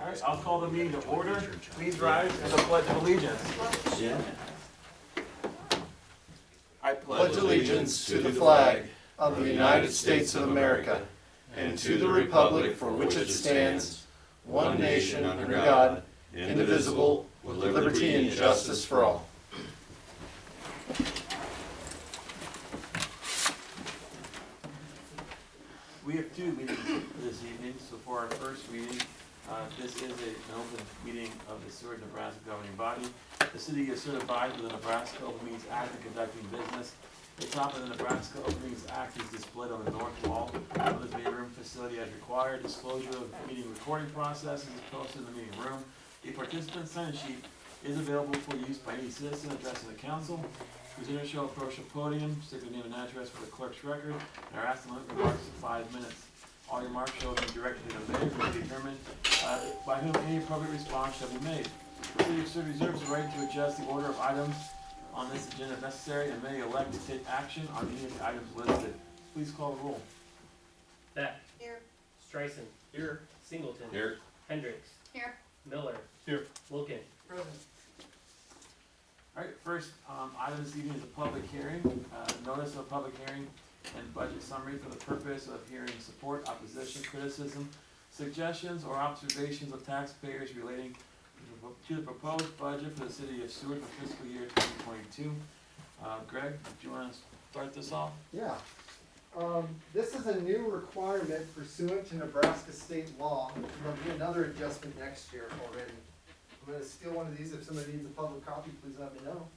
All right, I'll call the meeting to order. Please rise and the Pledge of Allegiance. Yeah. I Pledge allegiance to the flag of the United States of America and to the republic for which it stands, one nation under God, indivisible, with liberty and justice for all. We have two meetings this evening, so for our first meeting, this is an open meeting of the Seward, Nebraska governing body. The city is certified with the Nebraska Open Meetings Act of conducting business. The top of the Nebraska Open Meetings Act is displayed on the north wall of this meeting room facility as required. Disclosure of meeting recording process is posted in the meeting room. A participant sign sheet is available for use by any citizen addressing the council. Presenters shall approach the podium, state their name and address for the clerk's record, and are asked to limit remarks to 5 minutes. All remarks shall be directed to the mayor, who will determine by whom any appropriate response shall be made. The city of Seward reserves the right to adjust the order of items on this agenda if necessary, and may elect to take action on any of the items listed. Please call the roll. Beck. Here. Streisand. Here. Singleton. Here. Hendricks. Here. Miller. Here. Wilkin. Present. All right, first item this evening is a public hearing. Notice of public hearing and budget summary for the purpose of hearing support, opposition, criticism, suggestions, or observations of taxpayers relating to the proposed budget for the city of Seward for fiscal year 2022. Greg, do you want to start this off? Yeah. This is a new requirement pursuant to Nebraska state law. There'll be another adjustment next year already. I'm gonna steal one of these. If somebody needs a public copy, please let me know.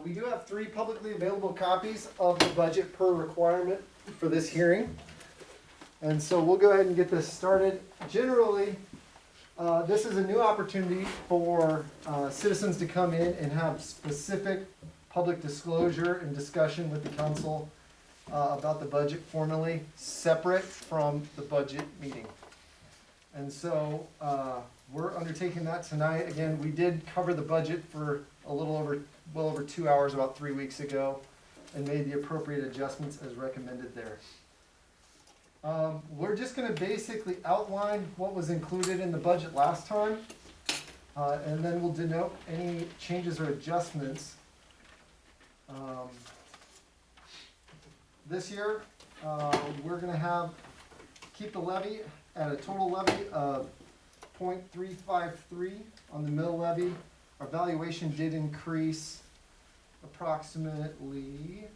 We do have 3 publicly available copies of the budget per requirement for this hearing. And so we'll go ahead and get this started. Generally, this is a new opportunity for citizens to come in and have specific public disclosure and discussion with the council about the budget formally, separate from the budget meeting. And so we're undertaking that tonight. Again, we did cover the budget for well over 2 hours about 3 weeks ago and made the appropriate adjustments as recommended there. We're just going to basically outline what was included in the budget last time, and then we'll denote any changes or adjustments. This year, we're going to keep the levy at a total levy of 0.353 on the mill levy. Our valuation did increase approximately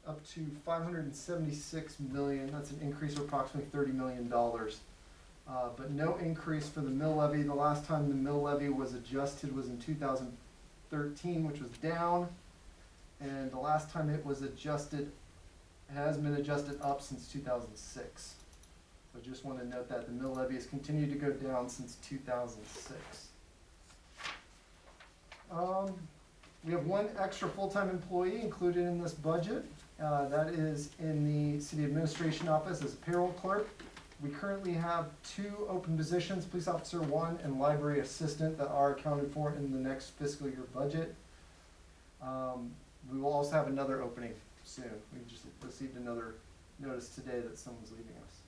up to $576 million. That's an increase of approximately $30 million. But no increase for the mill levy. The last time the mill levy was adjusted was in 2013, which was down. And the last time it was adjusted, has been adjusted up since 2006. So just want to note that the mill levy has continued to go down since 2006. We have 1 extra full-time employee included in this budget. That is in the city administration office as a payroll clerk. We currently have 2 open positions, police officer 1 and library assistant, that are accounted for in the next fiscal year budget. We will also have another opening soon. We just received another notice today that someone's leaving us.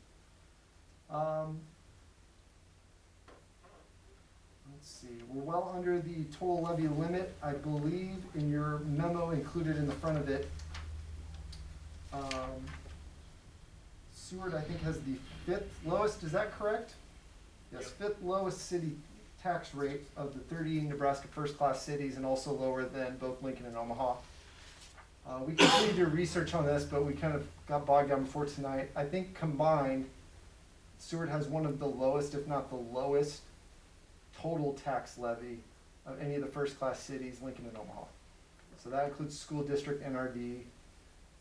Let's see, we're well under the total levy limit. I believe in your memo included in the front of it, Seward, I think, has the 5th lowest, is that correct? Yes, 5th lowest city tax rate of the 30 Nebraska first-class cities, and also lower than both Lincoln and Omaha. We continued to do research on this, but we kind of got bogged down before tonight. I think combined, Seward has one of the lowest, if not the lowest, total tax levy of any of the first-class cities, Lincoln and Omaha. So that includes school district, NRD,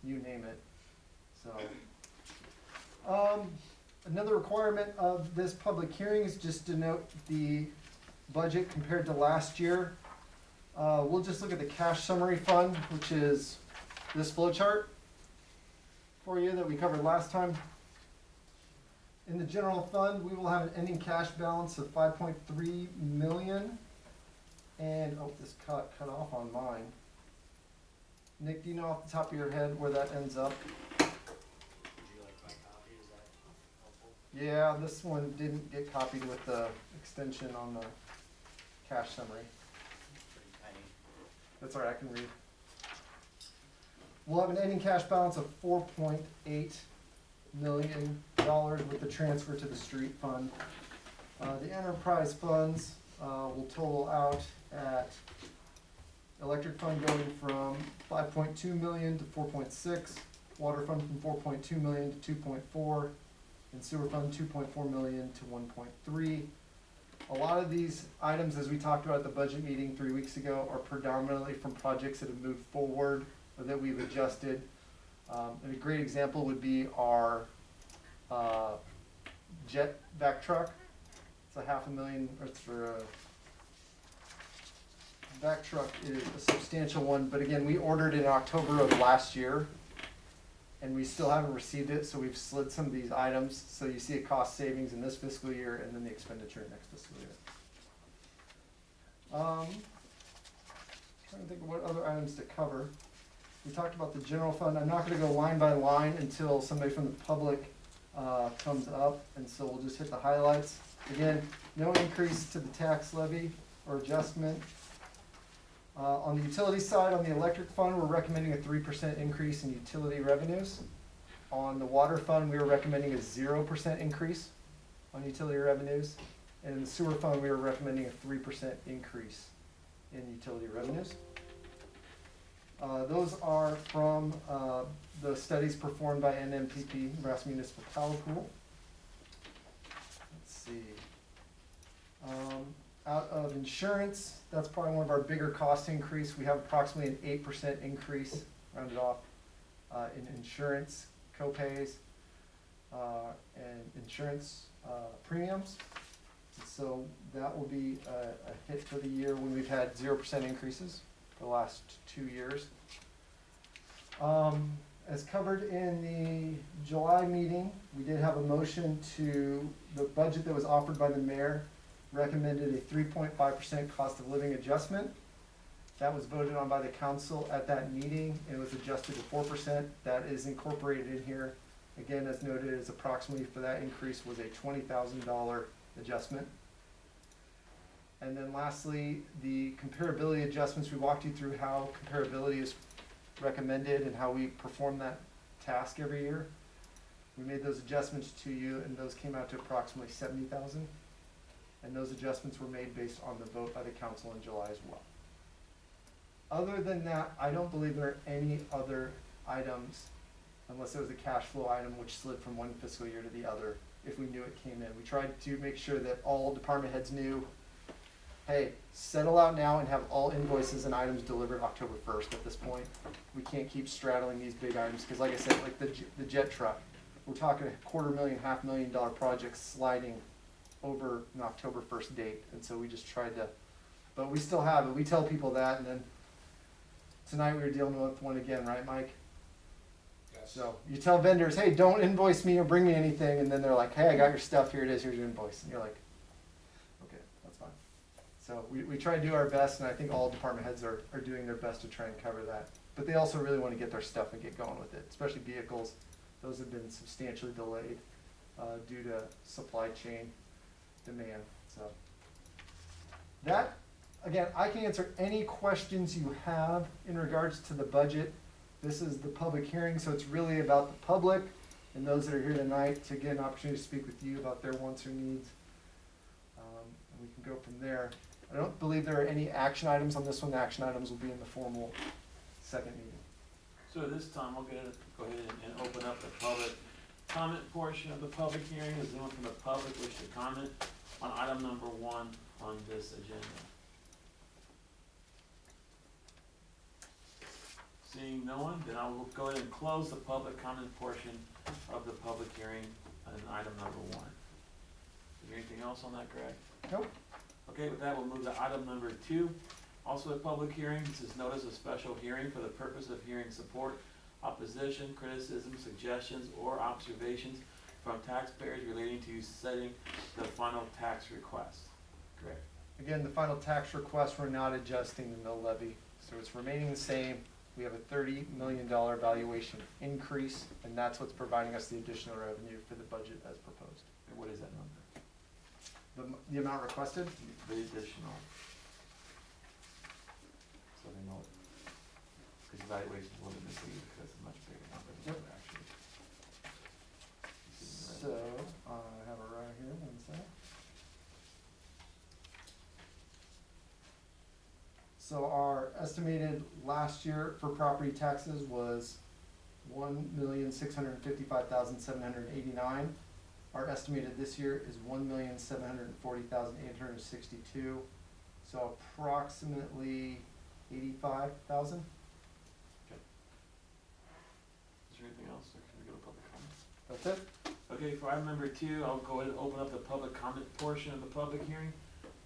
you name it. So, another requirement of this public hearing is just to note the budget compared to last year. We'll just look at the cash summary fund, which is this flow chart for you that we covered last time. In the general fund, we will have an ending cash balance of $5.3 million. And, oh, this cut off on mine. Nick, do you know off the top of your head where that ends up? Would you like my copy? Is that helpful? Yeah, this one didn't get copied with the extension on the cash summary. Pretty tiny. That's all right, I can read. We'll have an ending cash balance of $4.8 million with the transfer to the street fund. The enterprise funds will total out at electric fund going from 5.2 million to 4.6, water fund from 4.2 million to 2.4, and sewer fund 2.4 million to 1.3. A lot of these items, as we talked about at the budget meeting 3 weeks ago, are predominantly from projects that have moved forward or that we've adjusted. And a great example would be our jet vac truck. It's a $500,000, or it's for a vac truck is a substantial one, but again, we ordered it in October of last year, and we still haven't received it, so we've slid some of these items. So you see a cost savings in this fiscal year and then the expenditure next fiscal year. Trying to think of what other items to cover. We talked about the general fund. I'm not gonna go line by line until somebody from the public comes up, and so we'll just hit the highlights. Again, no increase to the tax levy or adjustment. On the utility side, on the electric fund, we're recommending a 3% increase in utility revenues. On the water fund, we were recommending a 0% increase on utility revenues. And in the sewer fund, we were recommending a 3% increase in utility revenues. Those are from the studies performed by NMPP, Nebraska Municipal Power Pool. Let's see. Out of insurance, that's probably one of our bigger cost increase. We have approximately an 8% increase, rounded off, in insurance co-pays and insurance premiums. So that will be a hit for the year when we've had 0% increases for the last 2 years. As covered in the July meeting, we did have a motion to, the budget that was offered by the mayor recommended a 3.5% cost of living adjustment. That was voted on by the council at that meeting, and it was adjusted to 4%. That is incorporated in here. Again, as noted, is approximately for that increase was a $20,000 adjustment. And then lastly, the comparability adjustments. We walked you through how comparability is recommended and how we perform that task every year. We made those adjustments to you, and those came out to approximately $70,000. And those adjustments were made based on the vote by the council in July as well. Other than that, I don't believe there are any other items, unless there was a cash flow item which slid from one fiscal year to the other if we knew it came in. We tried to make sure that all department heads knew, hey, settle out now and have all invoices and items delivered October 1st at this point. We can't keep straddling these big items, because like I said, like the jet truck, we're talking a $250,000, $500,000 project sliding over an October 1st date, and so we just tried to, but we still have it. We tell people that, and then tonight we were dealing with one again, right, Mike? Yes. So you tell vendors, hey, don't invoice me or bring me anything, and then they're like, hey, I got your stuff, here it is, here's your invoice, and you're like, okay, that's fine. So we try to do our best, and I think all department heads are doing their best to try and cover that. But they also really want to get their stuff and get going with it, especially vehicles. Those have been substantially delayed due to supply chain demand. So that, again, I can answer any questions you have in regards to the budget. This is the public hearing, so it's really about the public and those that are here tonight to get an opportunity to speak with you about their wants or needs. And we can go from there. I don't believe there are any action items on this one. The action items will be in the formal second meeting. So at this time, we'll go ahead and open up the public comment portion of the public hearing. Is anyone from the public wish to comment on item number 1 on this agenda? Seeing no one, then I will go ahead and close the public comment portion of the public hearing on item number 1. Is there anything else on that, Greg? Nope. Okay, with that, we'll move to item number 2. Also a public hearing. This is notice of special hearing for the purpose of hearing support, opposition, criticism, suggestions, or observations from taxpayers relating to setting the final tax request. Correct. Again, the final tax request, we're not adjusting the mill levy, so it's remaining the same. We have a $30 million valuation increase, and that's what's providing us the additional revenue for the budget as proposed. what is that number? The amount requested? The additional. So they know it. Because evaluation is a little bit misleading because it's a much bigger number than what actually. you see in the So, resume. I have it right here, one sec. So our estimated last year for property taxes was $1,655,789. Our estimated this year is $1,740,862, so approximately 85,000. Is there anything else, or can we go to public comments? That's it? Okay, for item number 2, I'll go ahead and open up the public comment portion of the public hearing.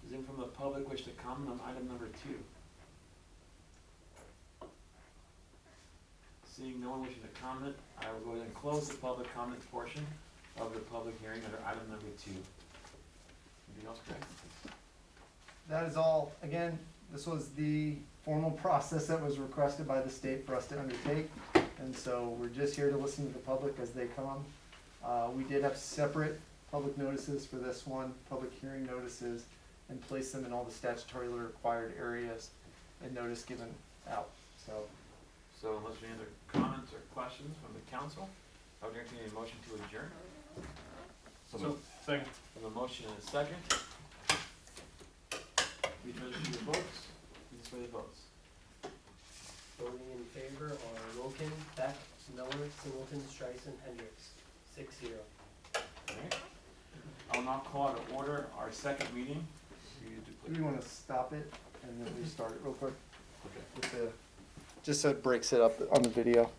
Does anyone from the public wish to comment on item number 2? Seeing no one wishing to comment, I will go ahead and close the public comment portion of the public hearing under item number 2. Anything else, Craig? That is all. Again, this was the formal process that was requested by the state for us to undertake. And so we're just here to listen to the public as they come. We did have separate public notices for this one, public hearing notices, and place them in all the statutorily required areas and notice given out. So, Unless there are any other comments or questions from the council, I would entertain a motion to adjourn. Second. With a motion and a second. Please register your votes. Please display the votes. Voting in favor are Wilkin, Beck, Miller, Singleton, Streisand, Hendricks. 6-0. Alright. I'll now call to order our second meeting. do we want to stop it and then restart it real quick? Okay. With the, just so it breaks it up on the video.